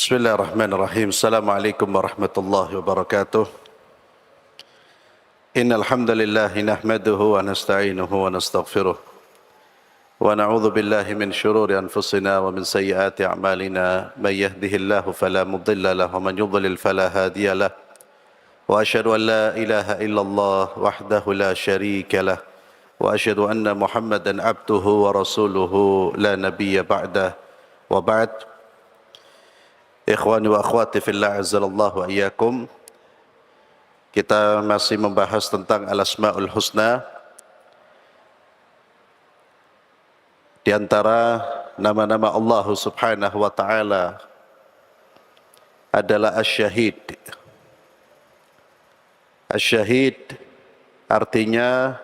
Bismillahirrahmanirrahim. Assalamualaikum warahmatullahi wabarakatuh. Innal hamdalillah nahmaduhu wa nasta'inuhu wa nastaghfiruh. Wa na'udzu billahi min shururi anfusina wa min sayyiati a'malina. May yahdihillahu fala mudilla lahu wa man yudlil fala hadiya lahu. Wa asyhadu an la ilaha illallah wahdahu la syarika lah. Wa asyhadu anna Muhammadan abduhu wa rasuluhu la nabiyya ba'dah. Wa ba'd. Ikhwani wa akhwati fillah azzallallahu wa iyyakum. Kita masih membahas tentang al-asmaul husna. Di antara nama-nama Allah Subhanahu wa taala adalah Asy-Syahid. Asy-Syahid artinya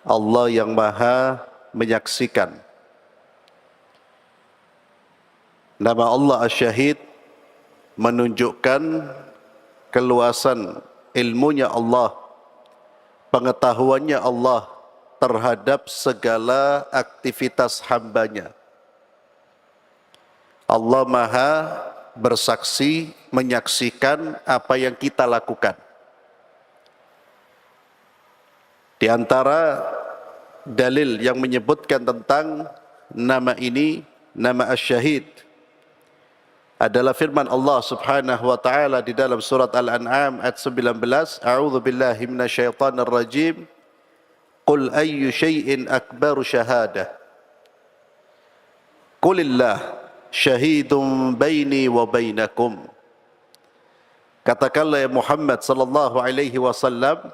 Allah yang Maha menyaksikan. Nama Allah Asy-Syahid menunjukkan keluasan ilmunya Allah, pengetahuannya Allah terhadap segala aktivitas hambanya. Allah Maha bersaksi, menyaksikan apa yang kita lakukan. Di antara dalil yang menyebutkan tentang nama ini, nama Asy-Syahid, adalah firman Allah Subhanahu wa taala di dalam surat Al-An'am ayat 19, A'udzu billahi minasyaitonir rajim. Qul ayyu syai'in akbaru syahadah. Qulillah syahidun baini wa bainakum. Katakanlah ya Muhammad sallallahu alaihi wasallam,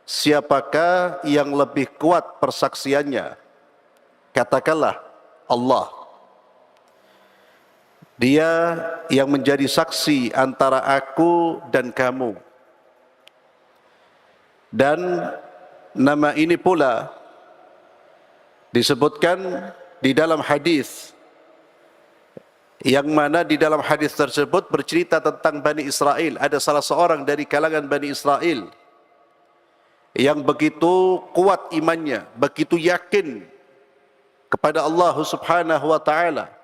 siapakah yang lebih kuat persaksiannya? Katakanlah Allah. Dia yang menjadi saksi antara aku dan kamu. Dan nama ini pula disebutkan di dalam hadis, yang mana di dalam hadis tersebut bercerita tentang Bani Israel. Ada salah seorang dari kalangan Bani Israel yang begitu kuat imannya, begitu yakin kepada Allah Subhanahu wa taala.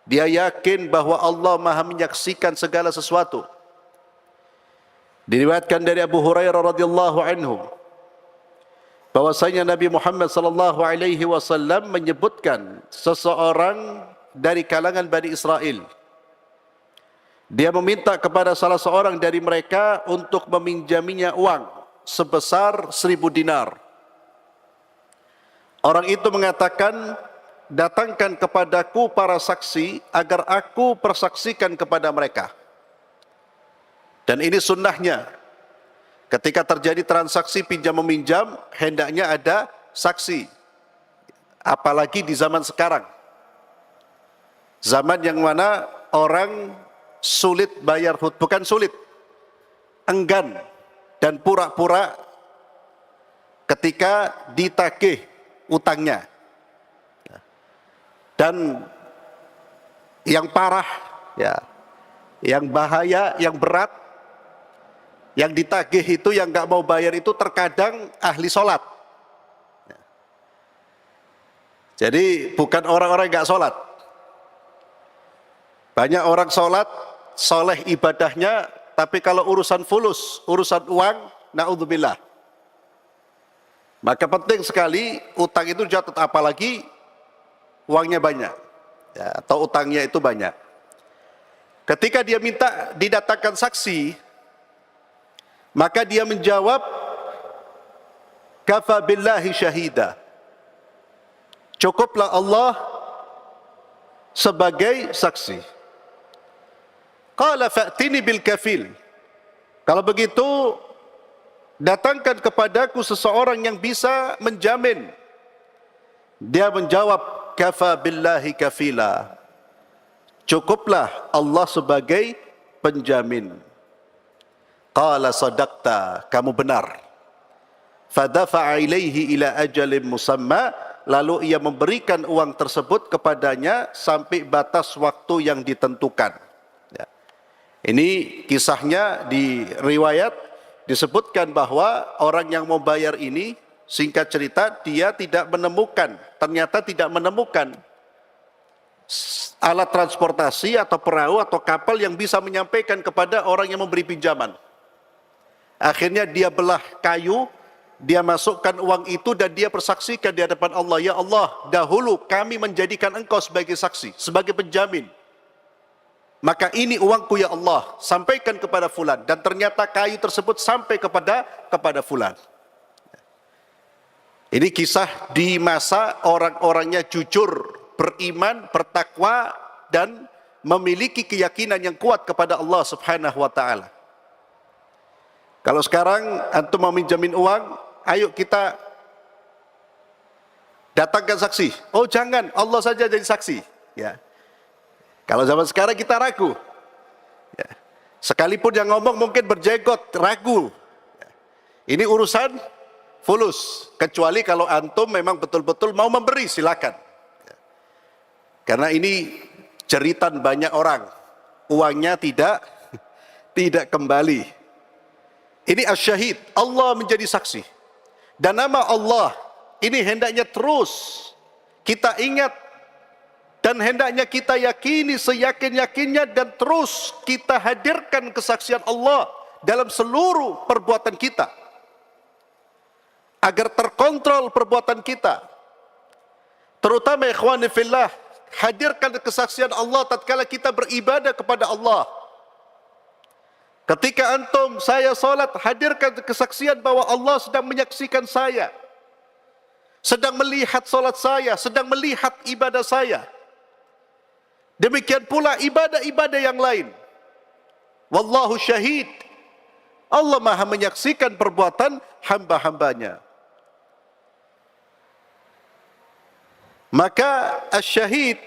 Dia yakin bahwa Allah Maha menyaksikan segala sesuatu. Diriwayatkan dari Abu Hurairah radhiyallahu anhu bahwasanya Nabi Muhammad sallallahu alaihi wasallam menyebutkan seseorang dari kalangan Bani Israel. Dia meminta kepada salah seorang dari mereka untuk meminjaminya uang sebesar 1.000 dinar. Orang itu mengatakan, datangkan kepadaku para saksi agar aku persaksikan kepada mereka. Dan ini sunnahnya. Ketika terjadi transaksi pinjam meminjam, hendaknya ada saksi. Apalagi di zaman sekarang. Zaman yang mana orang sulit bayar hutang, bukan sulit, enggan dan pura-pura ketika ditagih utangnya. Dan yang parah, ya, yang bahaya, yang berat, yang ditagih itu, yang nggak mau bayar itu terkadang ahli sholat. Jadi bukan orang-orang yang nggak sholat. Banyak orang sholat, soleh ibadahnya, tapi kalau urusan fulus, urusan uang, na'udzubillah. Maka penting sekali utang itu jatuh, apalagi uangnya banyak, ya, atau utangnya itu banyak. Ketika dia minta didatangkan saksi, maka dia menjawab, kafa billahi syahida. Cukuplah Allah sebagai saksi. Qala fa'tini bil kafil. Kalau begitu, datangkan kepadaku seseorang yang bisa menjamin. Dia menjawab, kafa billahi kafila. Cukuplah Allah sebagai penjamin. Qala sadaqta, kamu benar. Fadafa'a ilaihi ila ajalin musamma, lalu ia memberikan uang tersebut kepadanya sampai batas waktu yang ditentukan. Ya. Ini kisahnya di riwayat disebutkan bahwa orang yang mau bayar ini, singkat cerita, dia tidak menemukan, ternyata tidak menemukan alat transportasi atau perahu atau kapal yang bisa menyampaikan kepada orang yang memberi pinjaman. Akhirnya dia belah kayu, dia masukkan uang itu dan dia persaksikan di hadapan Allah, ya Allah, dahulu kami menjadikan engkau sebagai saksi, sebagai penjamin. Maka ini uangku ya Allah, sampaikan kepada fulan, dan ternyata kayu tersebut sampai kepada fulan. Ini kisah di masa orang-orangnya jujur, beriman, bertakwa, dan memiliki keyakinan yang kuat kepada Allah Subhanahu wa taala. Kalau sekarang antum mau minjamin uang, ayo kita datangkan saksi. Oh jangan, Allah saja jadi saksi. Ya. Kalau zaman sekarang kita ragu. Ya. Sekalipun yang ngomong mungkin berjenggot, ragu. Ya. Ini urusan fulus, kecuali kalau antum memang betul-betul mau memberi, silakan. Ya. Karena ini jeritan banyak orang, uangnya tidak kembali. Ini asyahid, Allah menjadi saksi. Dan nama Allah ini hendaknya terus kita ingat dan hendaknya kita yakini seyakin-yakinnya dan terus kita hadirkan kesaksian Allah dalam seluruh perbuatan kita. Agar terkontrol perbuatan kita. Terutama ikhwani fillah, hadirkan kesaksian Allah tatkala kita beribadah kepada Allah. Ketika antum, saya salat, hadirkan kesaksian bahwa Allah sedang menyaksikan saya, sedang melihat salat saya, sedang melihat ibadah saya. Demikian pula ibadah-ibadah yang lain. Wallahu syahid. Allah maha menyaksikan perbuatan hamba-hambanya. Maka asyahid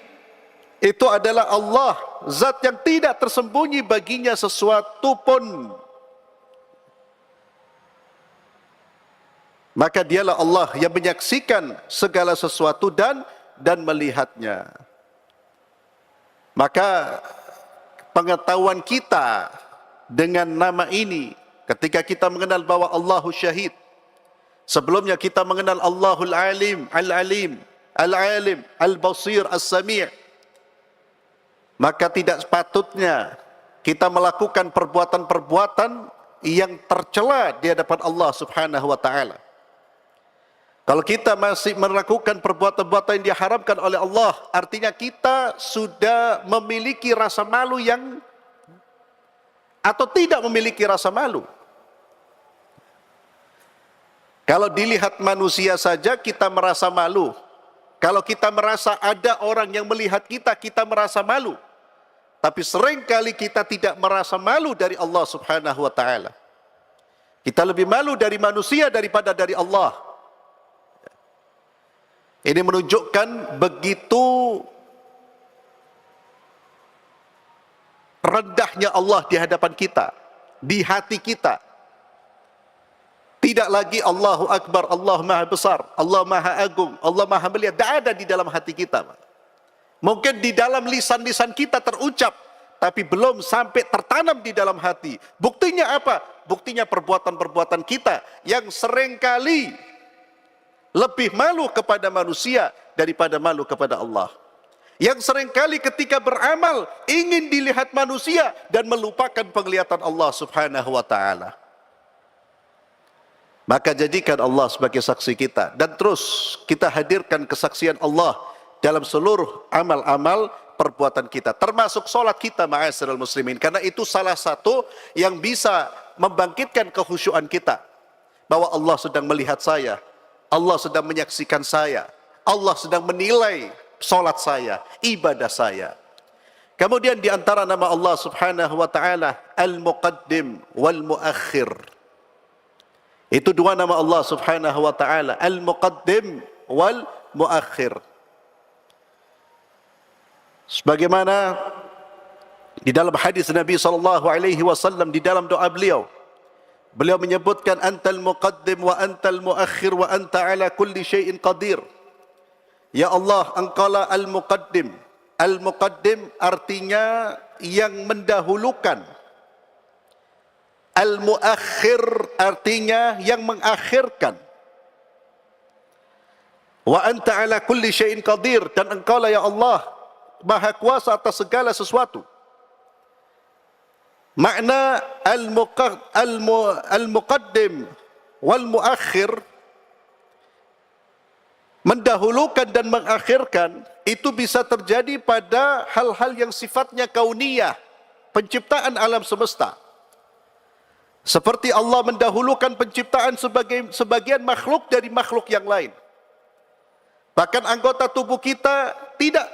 itu adalah Allah, zat yang tidak tersembunyi baginya sesuatu pun. Maka dialah Allah yang menyaksikan segala sesuatu dan melihatnya. Maka pengetahuan kita dengan nama ini, ketika kita mengenal bahwa Allahu Syahid, sebelumnya kita mengenal Allahul Alim, Al-Alim, Al-Alim, Al-Basir, As-Sami', maka tidak sepatutnya kita melakukan perbuatan-perbuatan yang tercela di hadapan Allah Subhanahu wa taala. Kalau kita masih melakukan perbuatan-perbuatan yang diharamkan oleh Allah, artinya kita sudah memiliki rasa malu atau tidak memiliki rasa malu. Kalau dilihat manusia saja kita merasa malu. Kalau kita merasa ada orang yang melihat kita, kita merasa malu. Tapi seringkali kita tidak merasa malu dari Allah Subhanahu wa taala. Kita lebih malu dari manusia daripada dari Allah. Ini menunjukkan begitu rendahnya Allah di hadapan kita, di hati kita. Tidak lagi Allahu Akbar, Allah Maha Besar, Allah Maha Agung, Allah Maha Melihat. Tidak ada di dalam hati kita. Mungkin di dalam lisan-lisan kita terucap, tapi belum sampai tertanam di dalam hati. Buktinya apa? Buktinya perbuatan-perbuatan kita yang seringkali lebih malu kepada manusia daripada malu kepada Allah. Yang seringkali ketika beramal ingin dilihat manusia dan melupakan penglihatan Allah Subhanahu wa taala. Maka jadikan Allah sebagai saksi kita dan terus kita hadirkan kesaksian Allah dalam seluruh amal-amal perbuatan kita, termasuk solat kita, ma'asyiral muslimin, karena itu salah satu yang bisa membangkitkan kekhusyuan kita, bahwa Allah sedang melihat saya, Allah sedang menyaksikan saya, Allah sedang menilai solat saya, ibadah saya. Kemudian di antara nama Allah Subhanahu wa taala Al-Muqaddim wal Muakhir. Itu dua nama Allah Subhanahu wa taala, Al-Muqaddim wal Muakhir. Sebagaimana di dalam hadis Nabi sallallahu alaihi wasallam, di dalam doa beliau menyebutkan antal muqaddim wa antal muakhir wa anta ala kulli syai'in qadir. Ya Allah, engkaulah al-muqaddim. Al-muqaddim artinya yang mendahulukan. Al-muakhir artinya yang mengakhirkan. Wa anta ala kulli syai'in qadir, dan engkaulah ya Allah maha kuasa atas segala sesuatu. Makna al-muqaddim wal muakhir, mendahulukan dan mengakhirkan, itu bisa terjadi pada hal-hal yang sifatnya kauniyah, penciptaan alam semesta. Seperti Allah mendahulukan penciptaan sebagian makhluk dari makhluk yang lain. Bahkan anggota tubuh kita tidak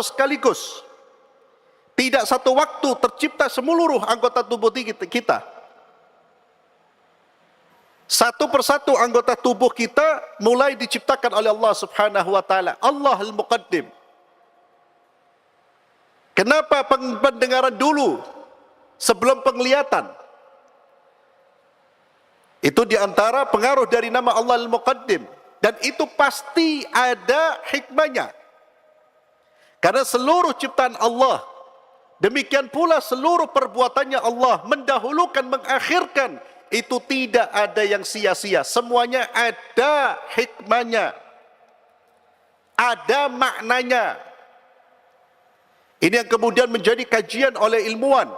sekaligus. Tidak satu waktu tercipta seluruh anggota tubuh kita. Satu persatu anggota tubuh kita mulai diciptakan oleh Allah Subhanahu wa taala. Allah al-Muqaddim. Kenapa pendengaran dulu sebelum penglihatan? Itu diantara pengaruh dari nama Allah al-Muqaddim. Dan itu pasti ada hikmahnya. Karena seluruh ciptaan Allah, demikian pula seluruh perbuatannya Allah, mendahulukan, mengakhirkan, itu tidak ada yang sia-sia. Semuanya ada hikmahnya, ada maknanya. Ini yang kemudian menjadi kajian oleh ilmuwan.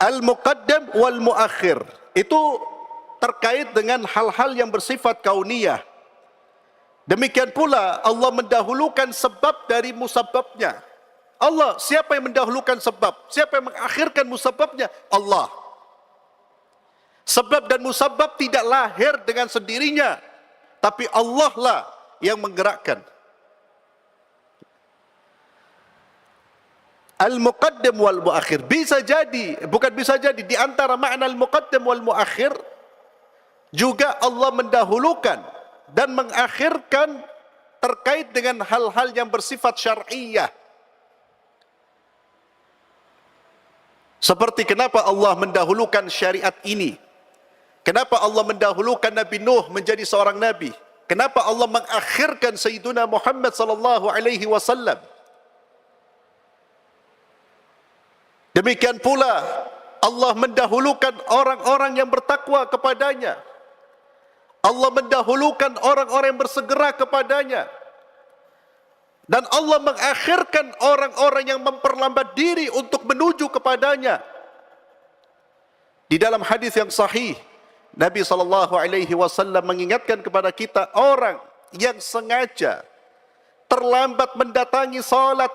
Al-Muqaddam wal Muakhir itu terkait dengan hal-hal yang bersifat kauniyah. Demikian pula Allah mendahulukan sebab dari musababnya. Allah, siapa yang mendahulukan sebab? Siapa yang mengakhirkan musababnya? Allah. Sebab dan musabab tidak lahir dengan sendirinya, tapi Allah lah yang menggerakkan. Al-Muqaddam wal Muakhir, bukan bisa jadi, di antara makna Al-Muqaddam wal Muakhir juga Allah mendahulukan dan mengakhirkan terkait dengan hal-hal yang bersifat syar'iyah. Seperti kenapa Allah mendahulukan syariat ini? Kenapa Allah mendahulukan Nabi Nuh menjadi seorang nabi? Kenapa Allah mengakhirkan Sayyiduna Muhammad sallallahu alaihi wasallam? Demikian pula Allah mendahulukan orang-orang yang bertakwa kepadanya. Allah mendahulukan orang-orang yang bersegera kepadanya. Dan Allah mengakhirkan orang-orang yang memperlambat diri untuk menuju kepadanya. Di dalam hadis yang sahih, Nabi SAW mengingatkan kepada kita, orang yang sengaja terlambat mendatangi salat,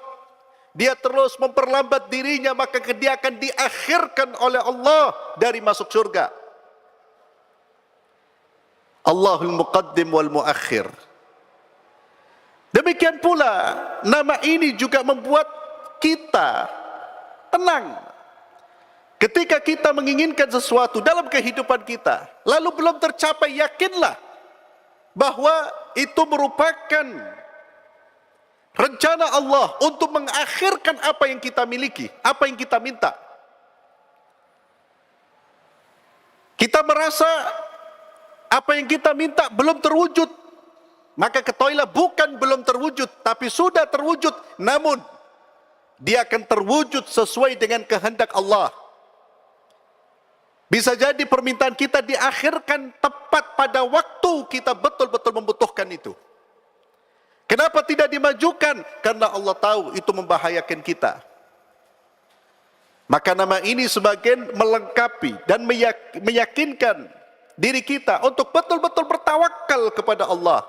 dia terus memperlambat dirinya, maka dia akan diakhirkan oleh Allah dari masuk surga. Allahul Muqaddim wal Muakhir. Demikian pula nama ini juga membuat kita tenang. Ketika kita menginginkan sesuatu dalam kehidupan kita, lalu belum tercapai, yakinlah bahwa itu merupakan rencana Allah untuk mengakhirkan apa yang kita miliki, apa yang kita minta. Kita merasa apa yang kita minta belum terwujud, maka ketahuilah bukan belum terwujud, tapi sudah terwujud, namun dia akan terwujud sesuai dengan kehendak Allah. Bisa jadi permintaan kita diakhirkan tepat pada waktu kita betul-betul membutuhkan itu. Kenapa tidak dimajukan? Karena Allah tahu itu membahayakan kita. Maka nama ini sebagian melengkapi dan meyakinkan diri kita untuk betul-betul bertawakal kepada Allah.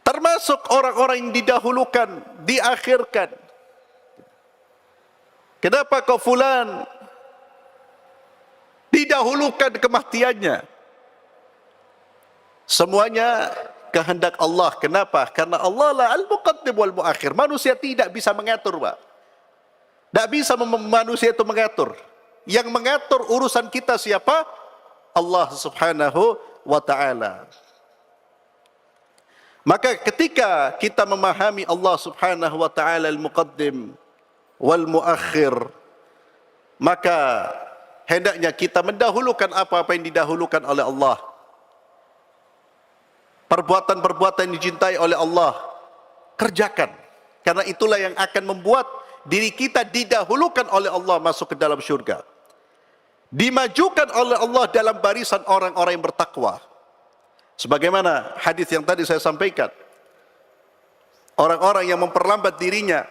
Termasuk orang-orang yang didahulukan, diakhirkan. Kenapa kau fulan didahulukan kematiannya? Semuanya kehendak Allah. Kenapa? Karena Allah lah Al-Muqaddim wal Muakhir. Manusia tidak bisa mengatur, Pak. Tidak bisa manusia itu mengatur. Yang mengatur urusan kita siapa? Allah Subhanahu wa ta'ala. Maka ketika kita memahami Allah Subhanahu wa ta'ala Al-Muqaddim wal Muakhir, maka hendaknya kita mendahulukan apa-apa yang didahulukan oleh Allah. Perbuatan-perbuatan yang dicintai oleh Allah, kerjakan. Karena itulah yang akan membuat diri kita didahulukan oleh Allah masuk ke dalam syurga. dimajukan oleh Allah dalam barisan orang-orang yang bertakwa. Sebagaimana hadis yang tadi saya sampaikan, orang-orang yang memperlambat dirinya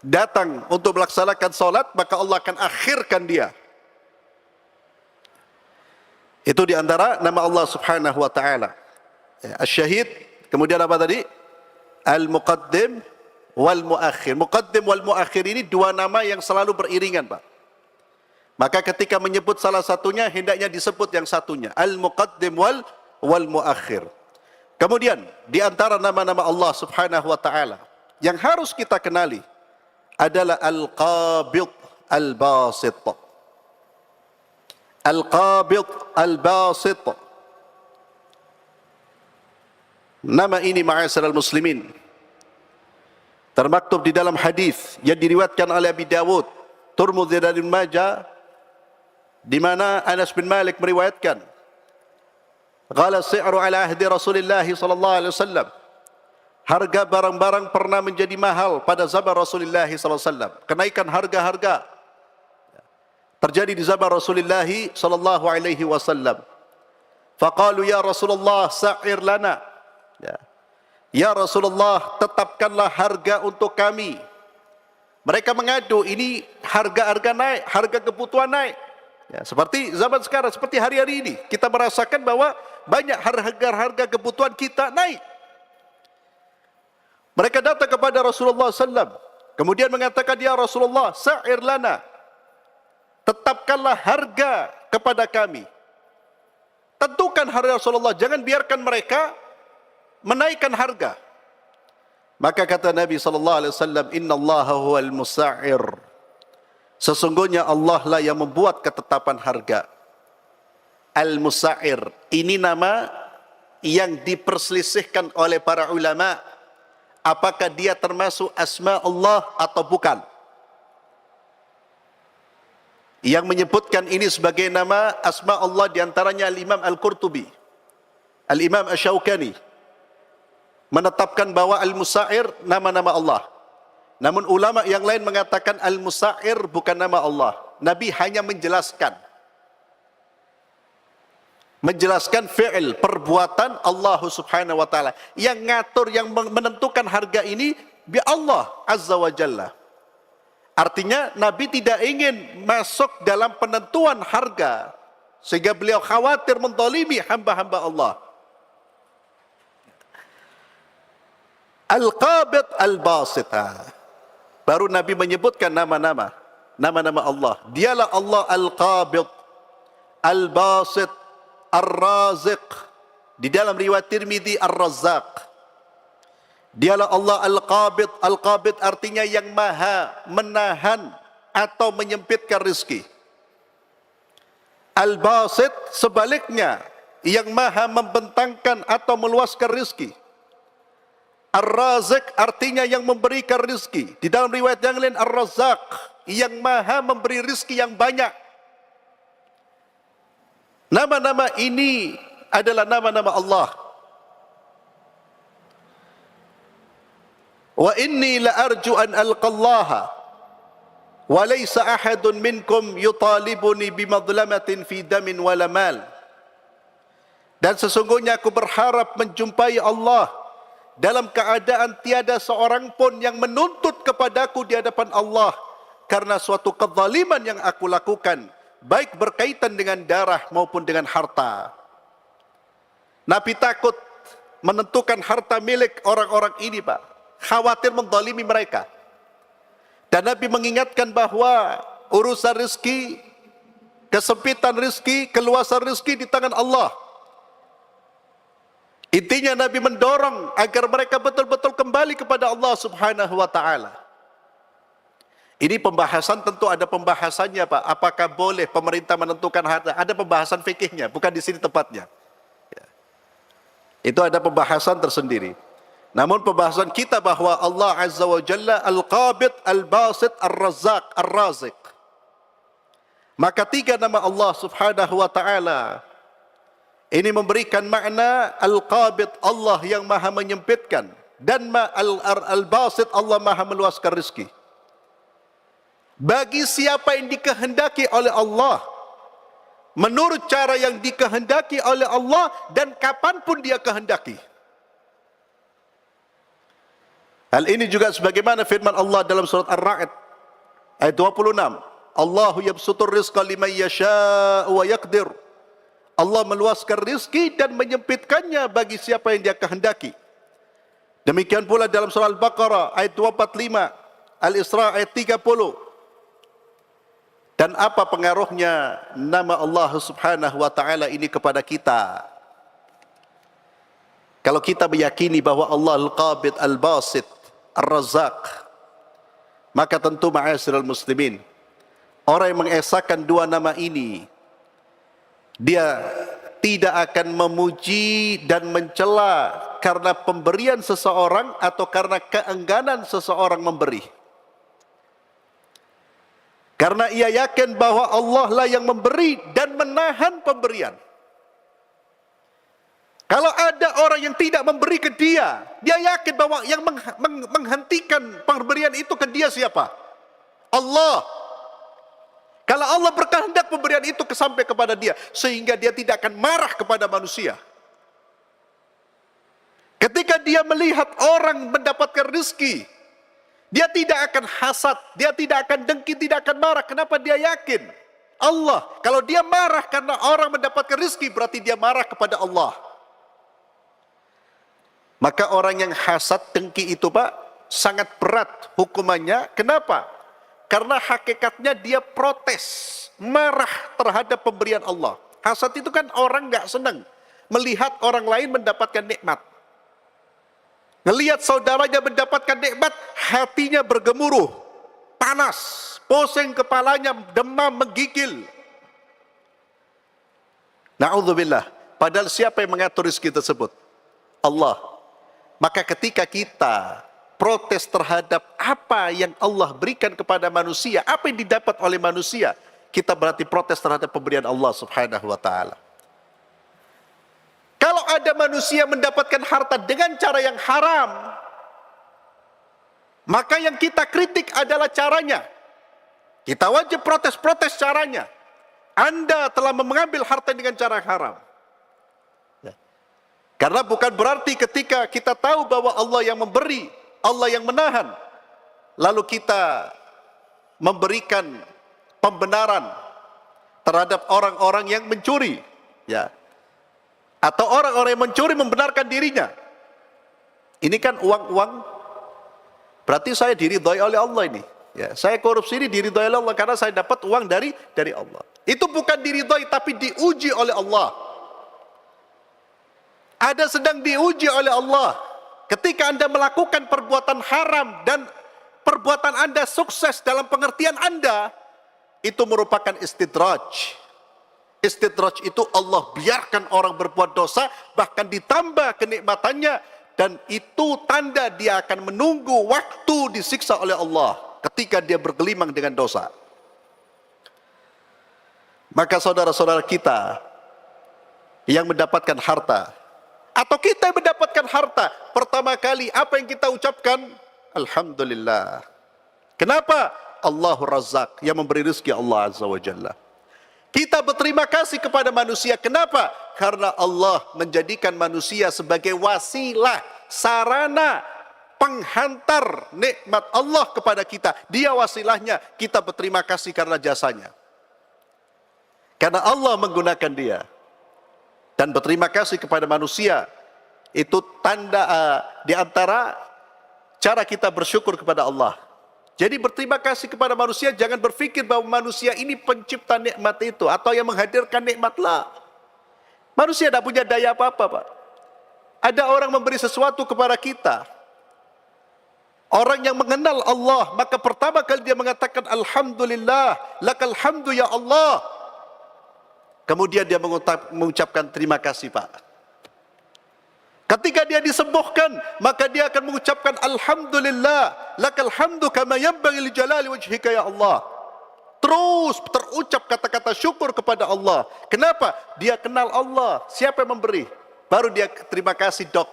datang untuk melaksanakan salat, maka Allah akan akhirkan dia. Itu diantara nama Allah subhanahu wa ta'ala. Asy-syahid, kemudian apa tadi? Al-muqaddim wal-muakhir. Muqaddim wal-muakhir ini dua nama yang selalu beriringan, Pak. Maka ketika menyebut salah satunya, hendaknya disebut yang satunya. Al-muqaddim wal-muakhir. Kemudian, diantara nama-nama Allah subhanahu wa ta'ala yang harus kita kenali adalah Al-Qabid Al-Basit. Al-Qabid Al-Basit. Nama ini ma'asyiral muslimin termaktub di dalam hadis yang diriwayatkan oleh Abi Dawud, Tirmidzi dan Ibnu Majah, di mana Anas bin Malik meriwayatkan, qala si'ru ala ahdi Rasulillah sallallahu alaihi wasallam, harga barang-barang pernah menjadi mahal pada zaman Rasulullah sallallahu alaihi wasallam. Kenaikan harga-harga terjadi di zaman Rasulullah sallallahu alaihi wasallam. Faqalu ya Rasulullah sa'ir lana. Ya Rasulullah, tetapkanlah harga untuk kami. Mereka mengadu, ini harga-harga naik, harga kebutuhan naik. Ya, seperti zaman sekarang, seperti hari-hari ini, kita merasakan bahwa banyak harga-harga kebutuhan kita naik. Mereka datang kepada Rasulullah SAW, kemudian mengatakan, ya Rasulullah, sa'ir lana, tetapkanlah harga kepada kami. Tentukan harga Rasulullah, jangan biarkan mereka menaikkan harga. Maka kata Nabi SAW, Inna Allah huwal musa'ir. Sesungguhnya Allah lah yang membuat ketetapan harga. Al-Musa'ir, ini nama yang diperselisihkan oleh para ulama, apakah dia termasuk asma Allah atau bukan. Yang menyebutkan ini sebagai nama asma Allah diantaranya Al-Imam Al-Qurtubi, Al-Imam Asy-Syaukani menetapkan bahwa Al-Musa'ir nama-nama Allah. Namun ulama yang lain mengatakan Al-Musa'ir bukan nama Allah. Nabi hanya menjelaskan fi'il, perbuatan Allah subhanahu wa ta'ala. Yang ngatur, yang menentukan harga ini bi Allah azza wa jalla. Artinya Nabi tidak ingin masuk dalam penentuan harga sehingga beliau khawatir menzalimi hamba-hamba Allah. Al-Qabid Al-Basit. Baru Nabi menyebutkan nama-nama Allah. Dialah Allah Al-Qabid, Al-Basit, Ar-Raziq. Di dalam riwayat Tirmidzi Ar-Razzaq. Dialah Allah Al-Qabid. Al-Qabid artinya yang maha menahan atau menyempitkan rezeki. Al-Basit sebaliknya, yang maha membentangkan atau meluaskan rezeki. Ar-Raziq artinya yang memberikan rizki. Di dalam riwayat yang lain Ar-Razzaq, yang maha memberi rizki yang banyak. Nama-nama ini adalah nama-nama Allah. Wa inni la arju an alqallaha wa laysa ahadun minkum yutalibuni bimadlamatin fi damin wala mal. Dan sesungguhnya aku berharap menjumpai Allah dalam keadaan tiada seorang pun yang menuntut kepadaku di hadapan Allah karena suatu kezaliman yang aku lakukan, baik berkaitan dengan darah maupun dengan harta. Nabi takut menentukan harta milik orang-orang ini, Pak. Khawatir menzalimi mereka. Dan Nabi mengingatkan bahwa urusan rezeki, kesempitan rezeki, keluasan rezeki di tangan Allah. Intinya Nabi mendorong agar mereka betul-betul kembali kepada Allah subhanahu wa ta'ala. Ini pembahasan, tentu ada pembahasannya, Pak. Apakah boleh pemerintah menentukan harta? Ada pembahasan fikihnya, bukan di sini tempatnya. Itu ada pembahasan tersendiri. Namun pembahasan kita bahwa Allah azza wa jalla Al-Qabid, Al-Basit, Ar-Razzaq, Ar-Raziq. Maka tiga nama Allah subhanahu wa ta'ala ini memberikan makna Al-Qabid, Allah yang maha menyempitkan, dan Al-Basit, Allah maha meluaskan rezeki. Bagi siapa yang dikehendaki oleh Allah, menurut cara yang dikehendaki oleh Allah dan kapanpun dia kehendaki. Hal ini juga sebagaimana firman Allah dalam surat Ar-Ra'd ayat 26. Allahu yabsutur rizqa liman yasha'u wa yaqdir. Allah meluaskan rizki dan menyempitkannya bagi siapa yang dia kehendaki. Demikian pula dalam surah Al-Baqarah ayat 245, Al-Isra ayat 30. Dan apa pengaruhnya nama Allah Subhanahu wa taala ini kepada kita? Kalau kita meyakini bahwa Allah Al-Qabid, Al-Basit, Ar-Razzaq, maka tentu ma'asyiral muslimin, orang yang mengesahkan dua nama ini, dia tidak akan memuji dan mencela karena pemberian seseorang atau karena keengganan seseorang memberi. Karena ia yakin bahwa Allah lah yang memberi dan menahan pemberian. Kalau ada orang yang tidak memberi ke dia, dia yakin bahwa yang menghentikan pemberian itu ke dia siapa? Allah. Kalau Allah berkehendak pemberian itu sampai kepada dia, sehingga dia tidak akan marah kepada manusia. Ketika dia melihat orang mendapatkan rezeki, dia tidak akan hasad, dia tidak akan dengki, tidak akan marah. Kenapa? Dia yakin Allah. Kalau dia marah karena orang mendapatkan rezeki, berarti dia marah kepada Allah. Maka orang yang hasad, dengki itu Pak, sangat berat hukumannya. Kenapa? Karena hakikatnya dia protes, marah terhadap pemberian Allah. Hasad itu kan orang nggak senang melihat orang lain mendapatkan nikmat. Ngelihat saudaranya mendapatkan nikmat, hatinya bergemuruh, panas, pusing kepalanya, demam, menggigil. Na'udzubillah. Padahal siapa yang mengatur rezeki tersebut? Allah. Maka ketika kita protes terhadap apa yang Allah berikan kepada manusia, apa yang didapat oleh manusia, kita berarti protes terhadap pemberian Allah Subhanahu wa taala. Kalau ada manusia mendapatkan harta dengan cara yang haram, maka yang kita kritik adalah caranya. Kita wajib protes caranya. Anda telah mengambil harta dengan cara haram. Karena bukan berarti ketika kita tahu bahwa Allah yang memberi, Allah yang menahan, lalu kita memberikan pembenaran terhadap orang-orang yang mencuri, ya. Atau orang-orang yang mencuri membenarkan dirinya. Ini kan uang-uang, berarti saya diridhoi oleh Allah ini. Ya, saya korupsi ini diridhoi oleh Allah karena saya dapat uang dari Allah. Itu bukan diridhoi tapi diuji oleh Allah. Ada sedang diuji oleh Allah. Ketika Anda melakukan perbuatan haram dan perbuatan Anda sukses dalam pengertian Anda, itu merupakan istidraj. Istidraj itu Allah biarkan orang berbuat dosa, bahkan ditambah kenikmatannya, dan itu tanda dia akan menunggu waktu disiksa oleh Allah ketika dia bergelimang dengan dosa. Maka saudara-saudara kita yang mendapatkan harta, atau kita yang mendapatkan harta, pertama kali apa yang kita ucapkan? Alhamdulillah. Kenapa? Allahur Razzaq, yang memberi rezeki Allah Azza wa Jalla. Kita berterima kasih kepada manusia. Kenapa? Karena Allah menjadikan manusia sebagai wasilah, sarana, penghantar nikmat Allah kepada kita. Dia wasilahnya, kita berterima kasih karena jasanya. Karena Allah menggunakan dia. Dan berterima kasih kepada manusia, itu tanda di antara cara kita bersyukur kepada Allah. Jadi berterima kasih kepada manusia, jangan berpikir bahwa manusia ini pencipta nikmat itu atau yang menghadirkan nikmatlah. Manusia tidak punya daya apa-apa, Pak. Ada orang memberi sesuatu kepada kita. Orang yang mengenal Allah, maka pertama kali dia mengatakan Alhamdulillah, lakal hamdu ya Allah. Kemudian dia mengucapkan terima kasih, Pak. Ketika dia disembuhkan, maka dia akan mengucapkan Alhamdulillah, lakal hamdu kama yanbaghi li jalali wajhika ya Allah. Terus terucap kata-kata syukur kepada Allah. Kenapa? Dia kenal Allah, siapa yang memberi. Baru dia terima kasih, Dok.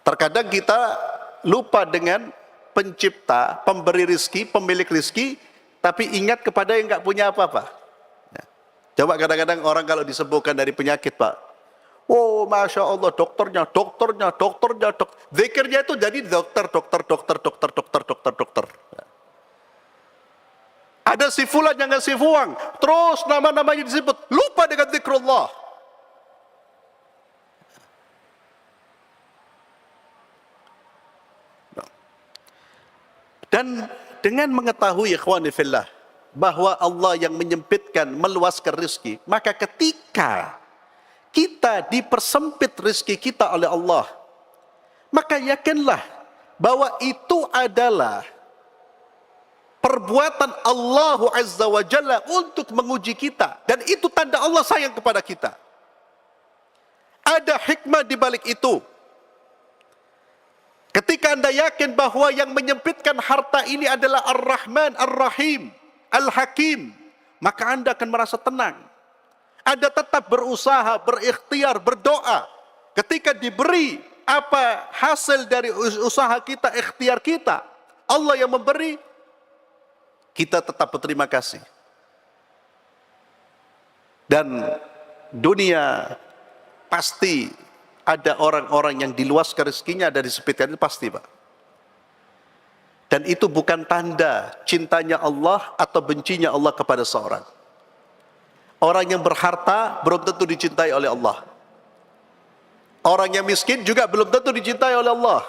Terkadang kita lupa dengan pencipta, pemberi rizki, pemilik rizki, tapi ingat kepada yang nggak punya apa-apa. Coba kadang-kadang orang kalau disembuhkan dari penyakit, Pak. Oh, Masya Allah, dokternya. Zikirnya itu jadi dokter. Ada si fulan yang ngasih uang, terus nama-namanya disebut, lupa dengan zikrullah. Dan dengan mengetahui ikhwani fillah bahwa Allah yang menyempitkan, meluaskan rezeki, maka ketika kita dipersempit rezeki kita oleh Allah, maka yakinlah bahwa itu adalah perbuatan Allah Azza wa Jalla untuk menguji kita, dan itu tanda Allah sayang kepada kita. Ada hikmah di balik itu. Ketika Anda yakin bahwa yang menyempitkan harta ini adalah Ar-Rahman, Ar-Rahim, Al-Hakim, maka Anda akan merasa tenang. Anda tetap berusaha, berikhtiar, berdoa. Ketika diberi apa hasil dari usaha kita, ikhtiar kita, Allah yang memberi, kita tetap berterima kasih. Dan dunia pasti ada orang-orang yang diluaskan rezekinya, ada disempitkan, itu pasti, Pak. Dan itu bukan tanda cintanya Allah atau bencinya Allah kepada seorang. Orang yang berharta belum tentu dicintai oleh Allah. Orang yang miskin juga belum tentu dicintai oleh Allah.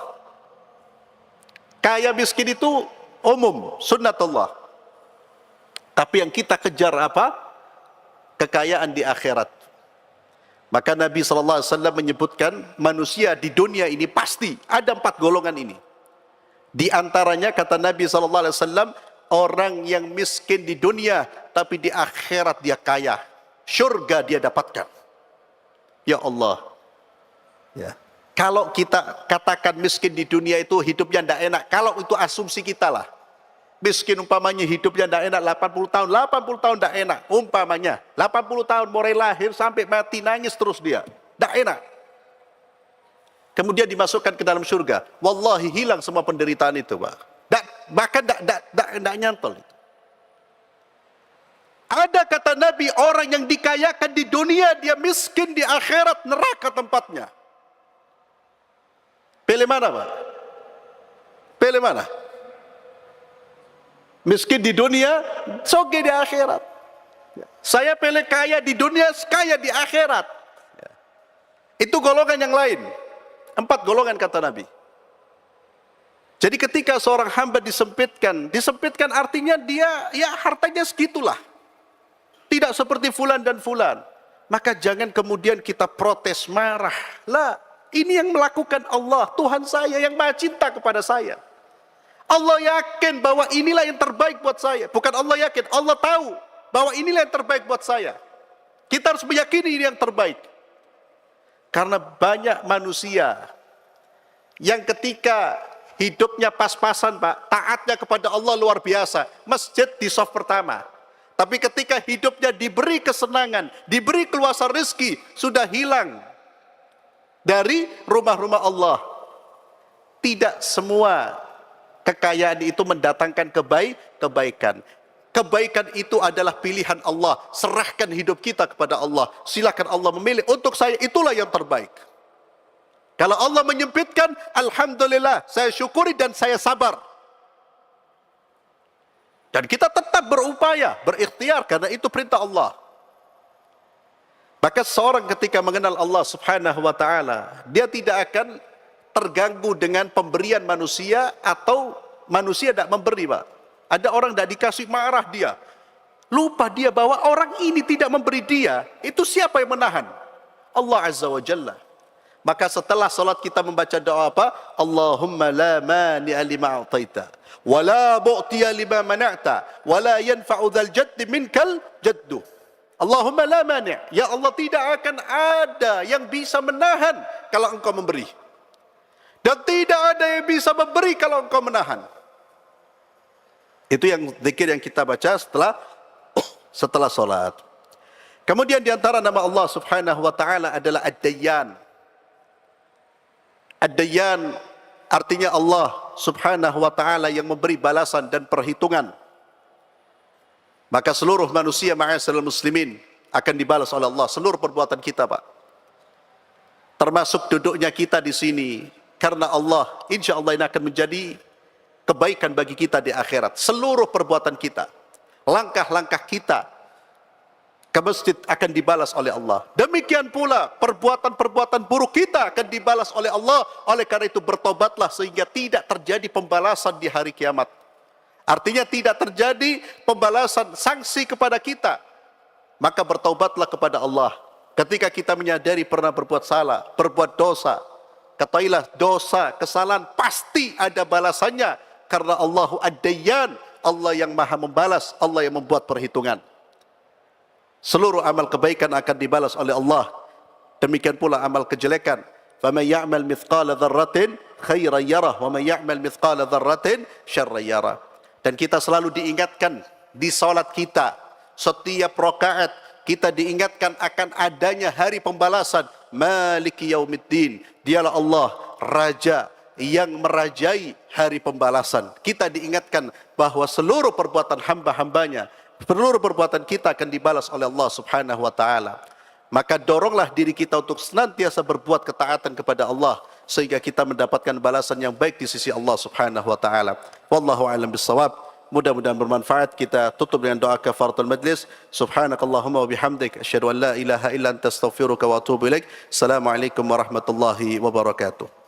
Kaya miskin itu umum, sunnatullah. Tapi yang kita kejar apa? Kekayaan di akhirat. Maka Nabi SAW menyebutkan manusia di dunia ini pasti ada 4 golongan ini. Di antaranya kata Nabi SAW, orang yang miskin di dunia tapi di akhirat dia kaya. Surga dia dapatkan. Ya Allah. Ya. Kalau kita katakan miskin di dunia itu hidupnya tidak enak, kalau itu asumsi kita lah. Miskin umpamanya hidupnya tidak enak 80 tahun tidak enak. Umpamanya 80 tahun mulai lahir sampai mati nangis terus dia. Tidak enak. Kemudian dimasukkan ke dalam surga. Wallahi hilang semua penderitaan itu, Pak. Bahkan tidak nyantol itu. Ada kata Nabi, orang yang dikayakan di dunia, dia miskin di akhirat, neraka tempatnya. Pilih mana, Pak? Pilih mana? Miskin di dunia, soge di akhirat. Saya pilih kaya di dunia, kaya di akhirat. Itu golongan yang lain. 4 golongan kata Nabi. Jadi ketika seorang hamba disempitkan artinya dia ya hartanya segitulah. Tidak seperti fulan dan fulan. Maka jangan kemudian kita protes, marah. Lah, ini yang melakukan Allah, Tuhan saya yang maha cinta kepada saya. Allah yakin bahwa inilah yang terbaik buat saya. Bukan Allah yakin, Allah tahu bahwa inilah yang terbaik buat saya. Kita harus meyakini ini yang terbaik. Karena banyak manusia yang ketika hidupnya pas-pasan, Pak, taatnya kepada Allah luar biasa. Masjid di soft pertama. Tapi ketika hidupnya diberi kesenangan, diberi keluasan rezeki, sudah hilang dari rumah-rumah Allah. Tidak semua kekayaan itu mendatangkan kebaikan. Kebaikan itu adalah pilihan Allah. Serahkan hidup kita kepada Allah. Silakan Allah memilih. Untuk saya itulah yang terbaik. Kalau Allah menyempitkan, alhamdulillah, saya syukuri dan saya sabar. Dan kita tetap berupaya, berikhtiar karena itu perintah Allah. Maka seorang ketika mengenal Allah Subhanahu wa taala, dia tidak akan terganggu dengan pemberian manusia atau manusia tidak memberi, Pak. Ada orang tidak dikasih, marah dia. Lupa dia bahwa orang ini tidak memberi dia. Itu siapa yang menahan? Allah Azza wa Jalla. Maka setelah salat kita membaca doa apa? Allahumma la mani'a lima a'taita, wa la mu'tiya lima mana'ta, wa la yanfa'u dzal jaddi minkal jaddu. Allahumma la mani'. Ya Allah, tidak akan ada yang bisa menahan kalau engkau memberi. Dan tidak ada yang bisa memberi kalau engkau menahan. Itu yang zikir yang kita baca setelah salat. Kemudian di antara nama Allah Subhanahu wa taala adalah Ad-Dayyan. Ad-Dayyan artinya Allah Subhanahu wa taala yang memberi balasan dan perhitungan. Maka seluruh manusia ma'asyiral muslimin, akan dibalas oleh Allah, seluruh perbuatan kita, Pak. Termasuk duduknya kita di sini. Karena Allah, insya Allah ini akan menjadi kebaikan bagi kita di akhirat. Seluruh perbuatan kita, langkah-langkah kita ke masjid akan dibalas oleh Allah. Demikian pula perbuatan-perbuatan buruk kita akan dibalas oleh Allah. Oleh karena itu bertobatlah sehingga tidak terjadi pembalasan di hari kiamat. Artinya tidak terjadi pembalasan sanksi kepada kita. Maka bertaubatlah kepada Allah. Ketika kita menyadari pernah berbuat salah, berbuat dosa, ketahuilah dosa, kesalahan pasti ada balasannya. Karena Allahu Ad-Dayyan, Allah yang maha membalas, Allah yang membuat perhitungan. Seluruh amal kebaikan akan dibalas oleh Allah. Demikian pula amal kejelekan. فَمَنْ يَعْمَلْ مِثْقَالَ ذَرَّةٍ خَيْرًا يَرَهُ وَمَنْ يَعْمَلْ مِثْقَالَ ذَرَّةٍ شَرًّا يَرَهُ. Dan kita selalu diingatkan di salat kita, setiap rakaat kita diingatkan akan adanya hari pembalasan. Maliki yaumiddin, dialah Allah, Raja yang merajai hari pembalasan. Kita diingatkan bahwa seluruh perbuatan hamba-hambanya, seluruh perbuatan kita akan dibalas oleh Allah Subhanahu wa taala. Maka doronglah diri kita untuk senantiasa berbuat ketaatan kepada Allah sehingga kita mendapatkan balasan yang baik di sisi Allah Subhanahu wa taala. Wallahu a'lam bissawab. Mudah-mudahan bermanfaat. Kita tutup dengan doa kafaratul majlis. Subhanakallahumma wa bihamdik asyhadu an la ilaha illa anta astaghfiruka wa atubu ilaik. Assalamualaikum warahmatullahi wabarakatuh.